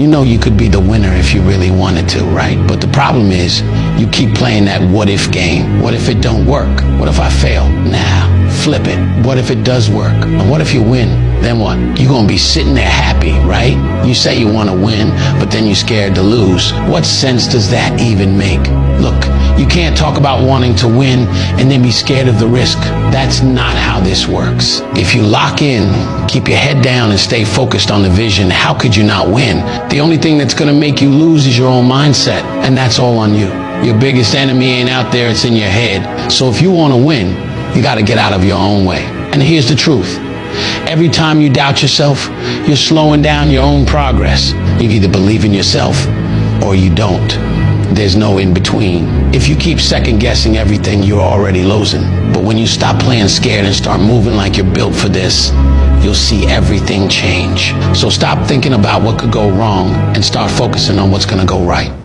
You know you could be the winner if you really wanted to, right? But the problem is you keep playing that what if game. What if it don't work? What if I fail? Nah, flip it. What if it does work? And what if you win? Then what? You're gonna be sitting there happy, right? You say you wanna win, but then you're scared to lose. What sense does that even make? Look, you can't talk about wanting to win and then be scared of the risk. That's not how this works. If you lock in, keep your head down and stay focused on the vision, how could you not win? The only thing that's gonna make you lose is your own mindset, and that's all on you. Your biggest enemy ain't out there, it's in your head. So if you wanna win, you gotta get out of your own way. And here's the truth. Every time you doubt yourself, you're slowing down your own progress. You either believe in yourself or you don't. There's no in between. If you keep second guessing everything, you're already losing. But when you stop playing scared and start moving like you're built for this, you'll see everything change. So stop thinking about what could go wrong and start focusing on what's gonna go right.